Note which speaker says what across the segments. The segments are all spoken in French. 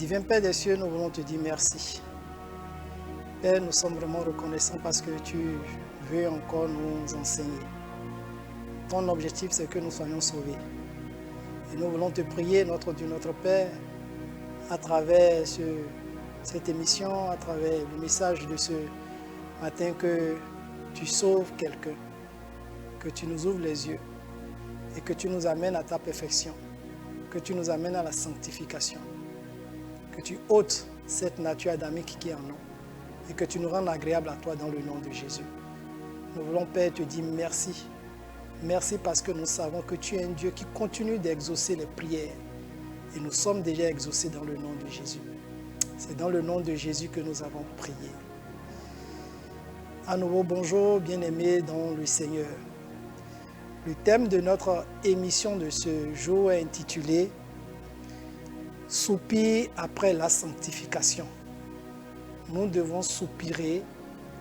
Speaker 1: Divin Père des cieux, nous voulons te dire merci. Père, nous sommes vraiment reconnaissants parce que tu veux encore nous enseigner. Ton objectif, c'est que nous soyons sauvés. Et nous voulons te prier, notre Dieu, notre Père, à travers cette émission, à travers le message de ce matin, que tu sauves quelqu'un, que tu nous ouvres les yeux et que tu nous amènes à ta perfection, que tu nous amènes à la sanctification, que tu ôtes cette nature adamique qui est en nous et que tu nous rendes agréables à toi dans le nom de Jésus. Nous voulons, Père, te dire merci. Merci parce que nous savons que tu es un Dieu qui continue d'exaucer les prières. Et nous sommes déjà exaucés dans le nom de Jésus. C'est dans le nom de Jésus que nous avons prié. À nouveau, bonjour, bien-aimés dans le Seigneur. Le thème de notre émission de ce jour est intitulé « Soupir après la sanctification ». Nous devons soupirer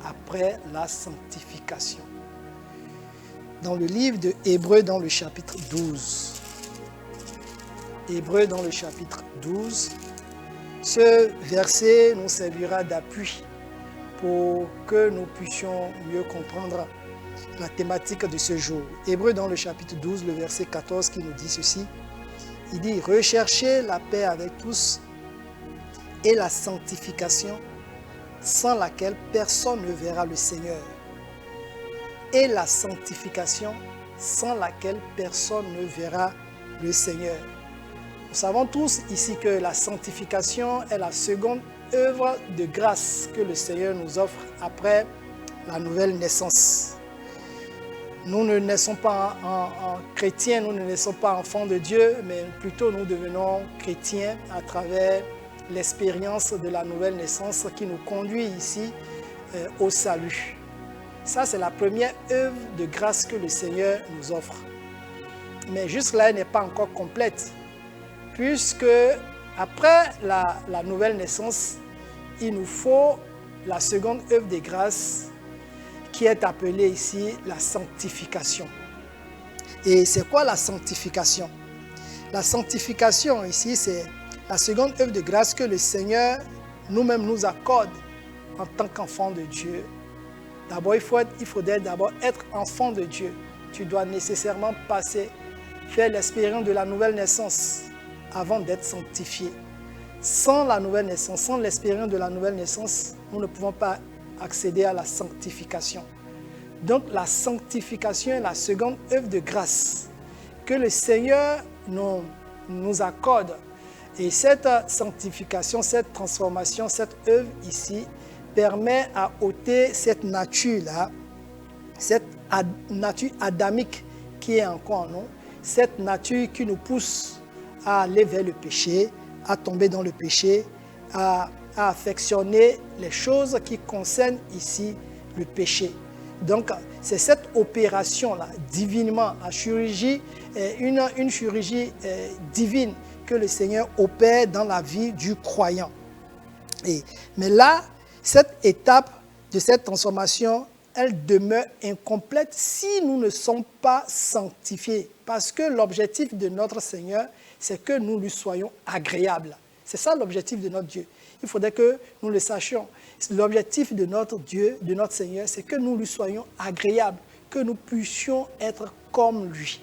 Speaker 1: après la sanctification. Dans le livre de Hébreux, dans le chapitre 12. Hébreux, dans le chapitre 12. Ce verset nous servira d'appui pour que nous puissions mieux comprendre la thématique de ce jour. Hébreux, dans le chapitre 12, le verset 14 qui nous dit ceci. Il dit « Recherchez la paix avec tous et la sanctification, sans laquelle personne ne verra le Seigneur. Et la sanctification, sans laquelle personne ne verra le Seigneur. » Nous savons tous ici que la sanctification est la seconde œuvre de grâce que le Seigneur nous offre après la nouvelle naissance. Nous ne naissons pas en chrétiens, nous ne naissons pas enfants de Dieu, mais plutôt nous devenons chrétiens à travers l'expérience de la nouvelle naissance qui nous conduit ici au salut. Ça, c'est la première œuvre de grâce que le Seigneur nous offre. Mais juste là, elle n'est pas encore complète, puisque après la nouvelle naissance, il nous faut la seconde œuvre de grâce qui est appelée ici la sanctification. Et c'est quoi la sanctification? La sanctification ici, c'est la seconde œuvre de grâce que le Seigneur nous-mêmes nous accorde en tant qu'enfants de Dieu. D'abord, il faudrait d'abord être enfant de Dieu. Tu dois nécessairement faire l'expérience de la nouvelle naissance avant d'être sanctifié. Sans la nouvelle naissance, sans l'expérience de la nouvelle naissance, nous ne pouvons pas accéder à la sanctification. Donc, la sanctification est la seconde œuvre de grâce que le Seigneur nous accorde. Et cette sanctification, cette transformation, cette œuvre ici, permet à ôter cette nature-là, cette nature adamique qui est encore en nous, cette nature qui nous pousse à aller vers le péché, à tomber dans le péché, à affectionner les choses qui concernent ici le péché. Donc, c'est cette opération-là, divinement, la chirurgie, une chirurgie divine que le Seigneur opère dans la vie du croyant. Mais là, cette étape de cette transformation, elle demeure incomplète si nous ne sommes pas sanctifiés. Parce que l'objectif de notre Seigneur, c'est que nous lui soyons agréables. C'est ça l'objectif de notre Dieu. Il faudrait que nous le sachions. L'objectif de notre Dieu, de notre Seigneur, c'est que nous lui soyons agréables, que nous puissions être comme lui.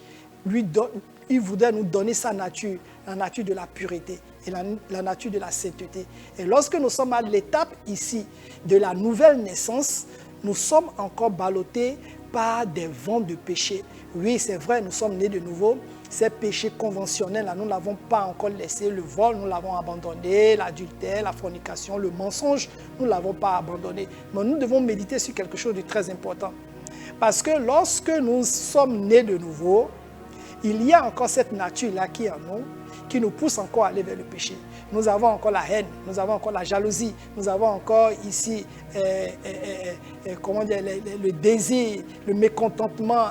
Speaker 1: Il voudrait nous donner sa nature, la nature de la pureté et la nature de la sainteté. Et lorsque nous sommes à l'étape ici de la nouvelle naissance, nous sommes encore ballottés par des vents de péché. Oui, c'est vrai, nous sommes nés de nouveau. Ces péchés conventionnels, nous ne l'avons pas encore laissé. Le vol, nous l'avons abandonné. L'adultère, la fornication, le mensonge, nous ne l'avons pas abandonné. Mais nous devons méditer sur quelque chose de très important. Parce que lorsque nous sommes nés de nouveau, il y a encore cette nature-là qui est en nous, qui nous pousse encore à aller vers le péché. Nous avons encore la haine, nous avons encore la jalousie, nous avons encore ici le désir, le mécontentement,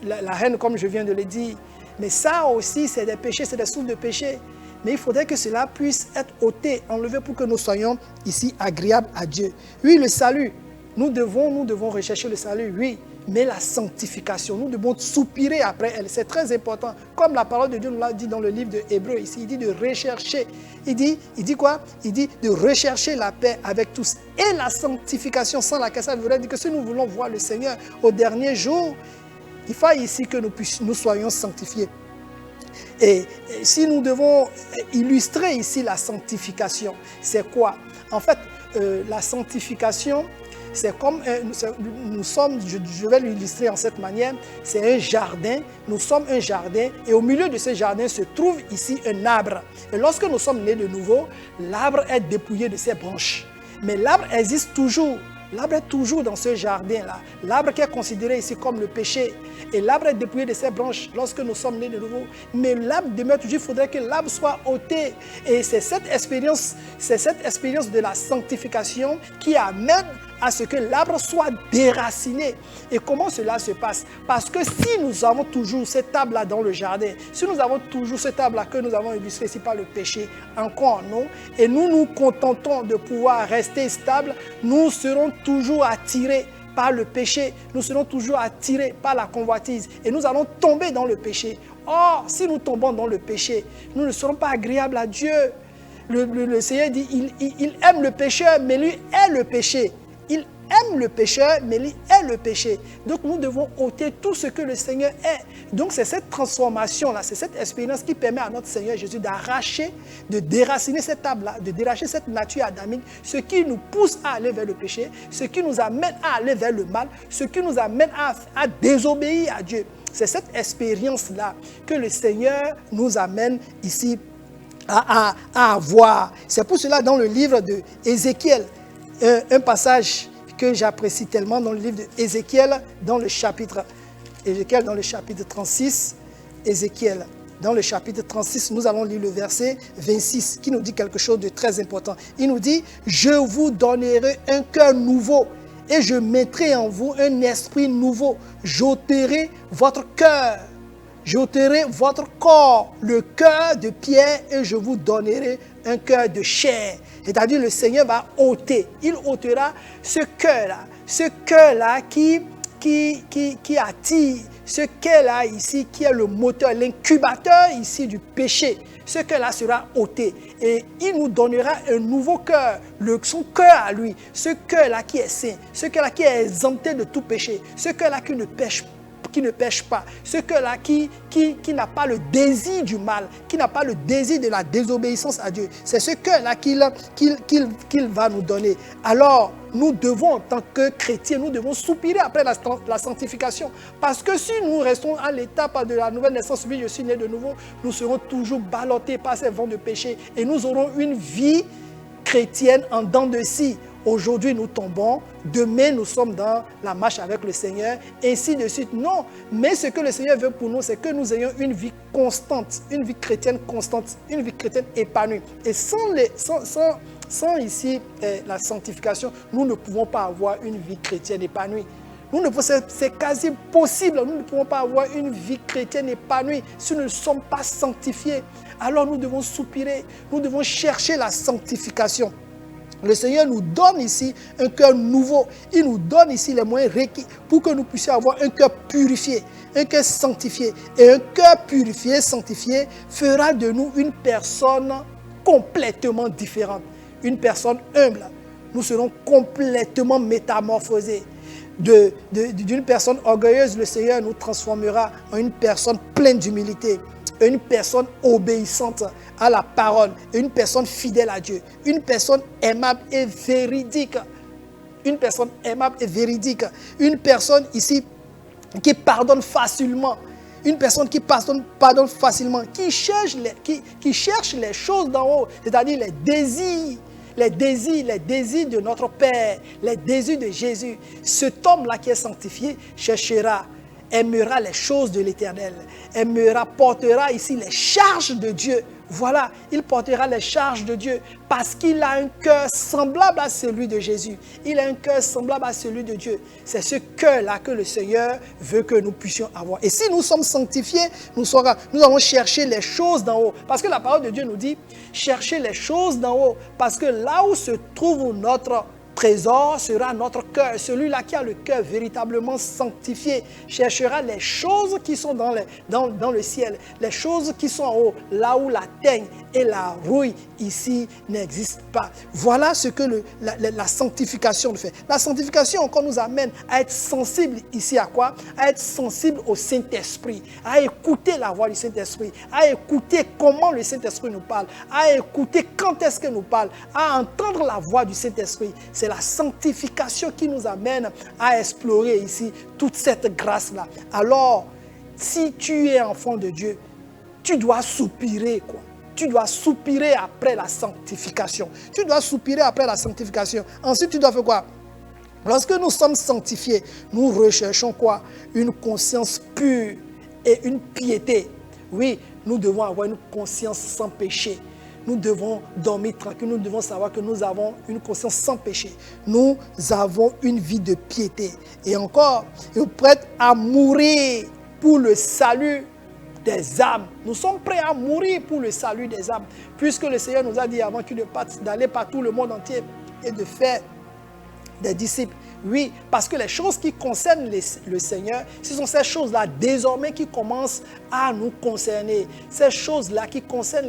Speaker 1: la haine comme je viens de le dire. Mais ça aussi, c'est des péchés, c'est des sources de péché. Mais il faudrait que cela puisse être ôté, enlevé pour que nous soyons ici agréables à Dieu. Oui, le salut, Nous devons rechercher le salut, oui, mais la sanctification, nous devons soupirer après elle. C'est très important. Comme la parole de Dieu nous l'a dit dans le livre de Hébreux ici, il dit de rechercher. Il dit quoi? Il dit de rechercher la paix avec tous et la sanctification sans laquelle ça voudrait dire que si nous voulons voir le Seigneur au dernier jour, il faut ici que nous soyons sanctifiés. Et si nous devons illustrer ici la sanctification, c'est quoi? En fait, la sanctification, c'est comme, nous sommes, je vais l'illustrer en cette manière, c'est un jardin, nous sommes un jardin et au milieu de ce jardin se trouve ici un arbre. Et lorsque nous sommes nés de nouveau, l'arbre est dépouillé de ses branches. Mais l'arbre existe toujours. L'arbre est toujours dans ce jardin-là. L'arbre qui est considéré ici comme le péché. Et l'arbre est dépouillé de ses branches lorsque nous sommes nés de nouveau. Mais l'arbre demeure toujours. Il faudrait que l'arbre soit ôté. Et c'est cette expérience de la sanctification qui amène à ce que l'arbre soit déraciné. Et comment cela se passe? Parce que si nous avons toujours cet arbre-là dans le jardin, si nous avons toujours cet arbre-là que nous avons illustré ici par le péché, encore en nous, et nous nous contentons de pouvoir rester stable, nous serons toujours attirés par le péché, nous serons toujours attirés par la convoitise et nous allons tomber dans le péché. Or, si nous tombons dans le péché, nous ne serons pas agréables à Dieu. Le Seigneur dit, il aime le pécheur, mais lui est le péché. Il aime le pécheur, mais lui est le péché. Donc nous devons ôter tout ce que le Seigneur est. Donc c'est cette transformation-là, c'est cette expérience qui permet à notre Seigneur Jésus d'arracher, de déraciner cet arbre-là, de déracher cette nature adamique, ce qui nous pousse à aller vers le péché, ce qui nous amène à aller vers le mal, ce qui nous amène à désobéir à Dieu. C'est cette expérience-là que le Seigneur nous amène ici à avoir. C'est pour cela dans le livre de Ézéchiel, un passage que j'apprécie tellement dans le livre d'Ézéchiel, dans le chapitre 36, Ézéchiel, dans le chapitre 36, nous allons lire le verset 26 qui nous dit quelque chose de très important. Il nous dit, « Je vous donnerai un cœur nouveau et je mettrai en vous un esprit nouveau. J'ôterai votre cœur. J'ôterai votre corps, le cœur de pierre, et je vous donnerai un cœur de chair. » C'est-à-dire le Seigneur va ôter. Il ôtera ce cœur-là qui attire, ce cœur-là ici qui est le moteur, l'incubateur ici du péché. Ce cœur-là sera ôté. Et il nous donnera un nouveau cœur, son cœur à lui. Ce cœur-là qui est saint, ce cœur-là qui est exempté de tout péché, ce cœur-là qui ne pêche pas, ce cœur-là qui n'a pas le désir du mal, qui n'a pas le désir de la désobéissance à Dieu. C'est ce cœur-là qu'il va nous donner. Alors, nous devons, en tant que chrétiens, nous devons soupirer après la sanctification. Parce que si nous restons à l'étape de la nouvelle naissance, oui, je suis né de nouveau, nous serons toujours ballottés par ces vents de péché et nous aurons une vie chrétienne en dents de scie. Aujourd'hui, nous tombons. Demain, nous sommes dans la marche avec le Seigneur. Ainsi de suite. Non. Mais ce que le Seigneur veut pour nous, c'est que nous ayons une vie constante, une vie chrétienne constante, une vie chrétienne épanouie. Et sans ici la sanctification, nous ne pouvons pas avoir une vie chrétienne épanouie. C'est quasi possible. Nous ne pouvons pas avoir une vie chrétienne épanouie si nous ne sommes pas sanctifiés. Alors nous devons soupirer. Nous devons chercher la sanctification. Le Seigneur nous donne ici un cœur nouveau. Il nous donne ici les moyens requis pour que nous puissions avoir un cœur purifié, un cœur sanctifié. Et un cœur purifié, sanctifié, fera de nous une personne complètement différente. Une personne humble. Nous serons complètement métamorphosés. D'une personne orgueilleuse, le Seigneur nous transformera en une personne pleine d'humilité. Une personne obéissante à la parole, une personne fidèle à Dieu, une personne aimable et véridique. Une personne aimable et véridique. Une personne ici qui pardonne facilement. Une personne qui pardonne facilement, qui cherche les choses d'en haut, c'est-à-dire les désirs de notre Père, les désirs de Jésus. Cet homme-là qui est sanctifié aimera les choses de l'Éternel, portera ici les charges de Dieu. Voilà, il portera les charges de Dieu parce qu'il a un cœur semblable à celui de Jésus. Il a un cœur semblable à celui de Dieu. C'est ce cœur-là que le Seigneur veut que nous puissions avoir. Et si nous sommes sanctifiés, nous allons chercher les choses d'en haut. Parce que la parole de Dieu nous dit, cherchez les choses d'en haut. Parce que là où se trouve notre trésor sera notre cœur. Celui-là qui a le cœur véritablement sanctifié cherchera les choses qui sont dans le ciel, les choses qui sont en haut, là où la teigne et la rouille ici n'existent pas. Voilà ce que la sanctification nous fait. La sanctification encore nous amène à être sensible ici à quoi? À être sensible au Saint-Esprit, à écouter la voix du Saint-Esprit, à écouter comment le Saint-Esprit nous parle, à écouter quand est-ce qu'il nous parle, à entendre la voix du Saint-Esprit. C'est la sanctification qui nous amène à explorer ici toute cette grâce-là. Alors, si tu es enfant de Dieu, tu dois soupirer, quoi. Tu dois soupirer après la sanctification. Tu dois soupirer après la sanctification. Ensuite, tu dois faire quoi? Lorsque nous sommes sanctifiés, nous recherchons quoi? Une conscience pure et une piété. Oui, nous devons avoir une conscience sans péché. Nous devons dormir tranquille. Nous devons savoir que nous avons une conscience sans péché. Nous avons une vie de piété. Et encore, nous sommes prêts à mourir pour le salut des âmes. Nous sommes prêts à mourir pour le salut des âmes. Puisque le Seigneur nous a dit avant qu'il ne parte d'aller par tout le monde entier et de faire des disciples. Oui, parce que les choses qui concernent le Seigneur, ce sont ces choses-là désormais qui commencent à nous concerner. Ces choses-là qui concernent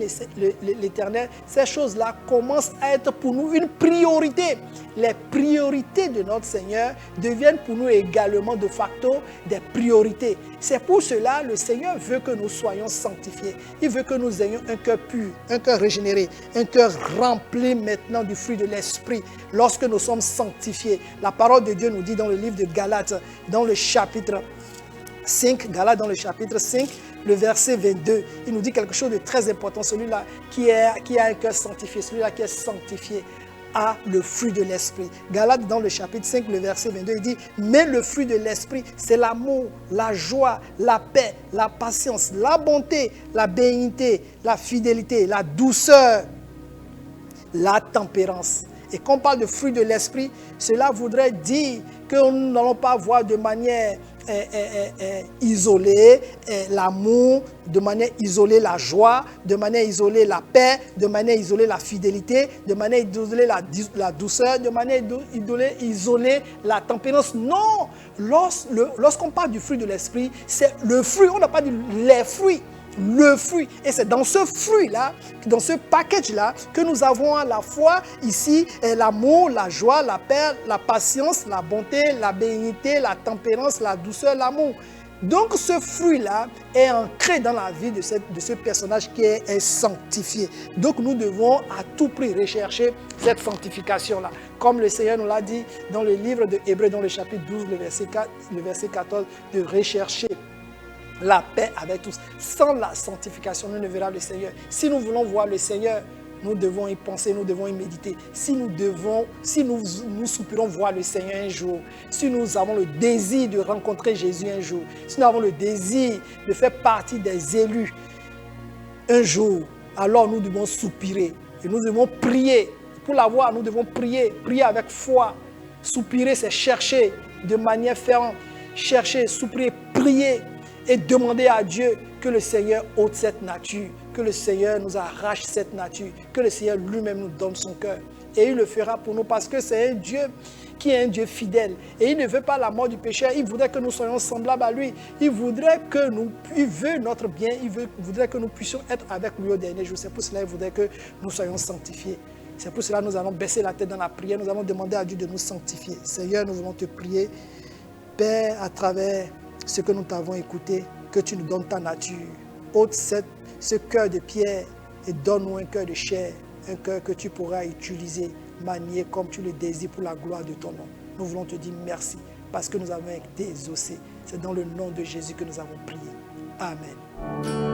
Speaker 1: l'Éternel, ces choses-là commencent à être pour nous une priorité. Les priorités de notre Seigneur deviennent pour nous également de facto des priorités. C'est pour cela que le Seigneur veut que nous soyons sanctifiés. Il veut que nous ayons un cœur pur, un cœur régénéré, un cœur rempli maintenant du fruit de l'Esprit. Lorsque nous sommes sanctifiés, la parole de Dieu nous dit dans le livre de Galates, dans le chapitre 5, Galates dans le chapitre 5, le verset 22, il nous dit quelque chose de très important. Celui-là qui a un cœur sanctifié, celui-là qui est sanctifié a le fruit de l'Esprit. Galates dans le chapitre 5, le verset 22, il dit « Mais le fruit de l'Esprit, c'est l'amour, la joie, la paix, la patience, la bonté, la bénignité, la fidélité, la douceur, la tempérance. » Et quand on parle de fruit de l'Esprit, cela voudrait dire que nous n'allons pas voir de manière isolée l'amour, de manière isolée la joie, de manière isolée la paix, de manière isolée la fidélité, de manière isolée la douceur, de manière isolée la tempérance. Non! Lorsqu'on parle du fruit de l'Esprit, c'est le fruit, on n'a pas dit les fruits. Le fruit. Et c'est dans ce fruit-là, dans ce package-là, que nous avons à la fois ici l'amour, la joie, la paix, la patience, la bonté, la bénignité, la tempérance, la douceur, l'amour. Donc ce fruit-là est ancré dans la vie de ce personnage qui est sanctifié. Donc nous devons à tout prix rechercher cette sanctification-là. Comme le Seigneur nous l'a dit dans le livre de Hébreux, dans le chapitre 12, le verset 14, de rechercher la paix avec tous. Sans la sanctification, nous ne verrons le Seigneur. Si nous voulons voir le Seigneur, nous devons y penser, nous devons y méditer. Si nous soupirons voir le Seigneur un jour, si nous avons le désir de rencontrer Jésus un jour, si nous avons le désir de faire partie des élus un jour, alors nous devons soupirer et nous devons prier. Pour l'avoir, nous devons prier avec foi. Soupirer, c'est chercher de manière ferme, chercher, soupirer, prier. Et demander à Dieu que le Seigneur ôte cette nature, que le Seigneur nous arrache cette nature, que le Seigneur lui-même nous donne son cœur. Et il le fera pour nous parce que c'est un Dieu qui est un Dieu fidèle. Et il ne veut pas la mort du pécheur, il voudrait que nous soyons semblables à lui. Il veut notre bien, il voudrait que nous puissions être avec lui au dernier jour. C'est pour cela qu'il voudrait que nous soyons sanctifiés. C'est pour cela que nous allons baisser la tête dans la prière, nous allons demander à Dieu de nous sanctifier. Seigneur, nous voulons te prier, Père, à travers ce que nous t'avons écouté, que tu nous donnes ta nature. Ôte ce cœur de pierre et donne-nous un cœur de chair, un cœur que tu pourras utiliser, manier comme tu le désires pour la gloire de ton nom. Nous voulons te dire merci parce que nous avons été exaucés. C'est dans le nom de Jésus que nous avons prié. Amen.